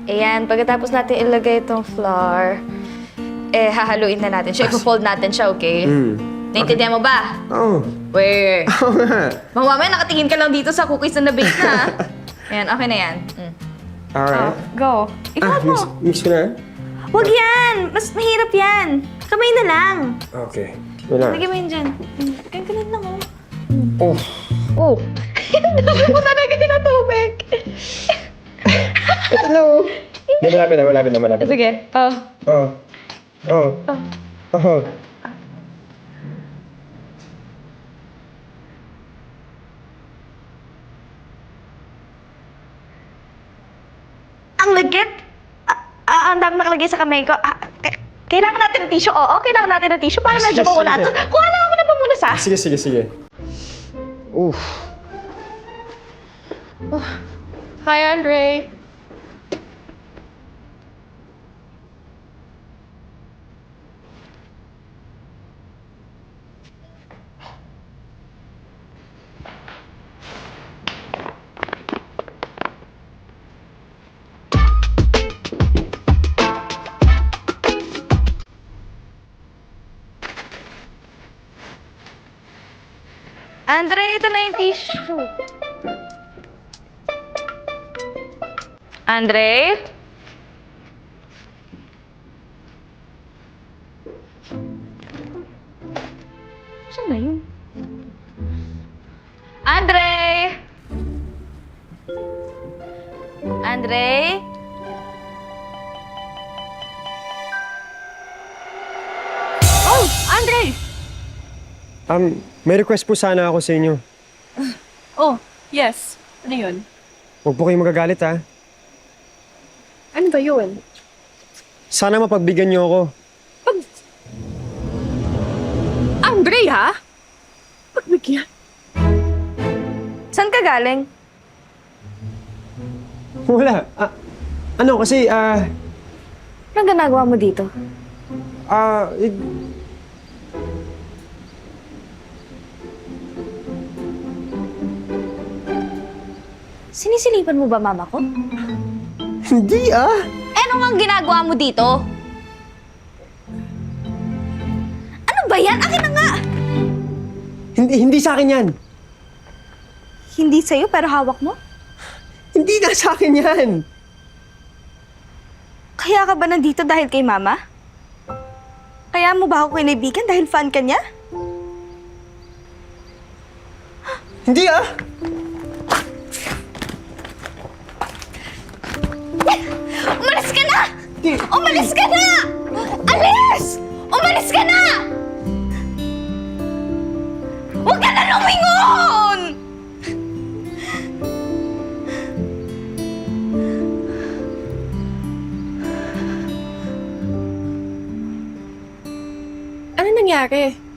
Ayan, pagkatapos natin ilagay itong flour, hahaluin na natin siya. Ipo-fold natin siya, okay? Naintindihan mo ba? Oo. Where? Oo nga. Mamaya nakatingin ka lang dito sa cookies na nabake na. Ayan, okay na yan. Alright. Go. Ikaw mo. Mix ko na? Huwag yan! Mas mahirap yan. Kamay na lang. Okay. Wala. Lagyan mo yun dyan. Ganun lang, Oh. Oh. Ang dami mo talaga na tubig. Hello. Malapit na. Sige. Oh. Ang lagit! Ang dami nakalagay sa kamay ko. Kailangan natin ng tissue. Oo, kailangan natin ng tissue para medyo mawala. Kuha lang ako ng pamunas, ha? Sige. Oof. Hi, Andre. Andre, ito na yung tissue. Andre? Saan na yun? Andre? Andre? Oh, Andre! May request po sana ako sa inyo. Oh, yes. Ano yun? Huwag po kayong magagalit, ha? Ano ba yun? Sana mapagbigyan niyo ako. Andre, ha? Pagbigyan? Saan ka galing? Wala. Kasi, Anong ginagawa mo dito? Sinisilipan mo ba mama ko? Hindi, Ano nga ang ginagawa mo dito? Ano ba yan? Akin na nga! Hindi sa akin yan. Hindi sa'yo pero hawak mo? Hindi na sa akin yan. Kaya ka ba nandito dahil kay mama? Kaya mo ba ako kaibigan dahil fan ka niya? Hindi, Umalis ka na! Umalis ka na! Alis! Umalis ka na! Huwag ka na lumingon! Ano nangyari?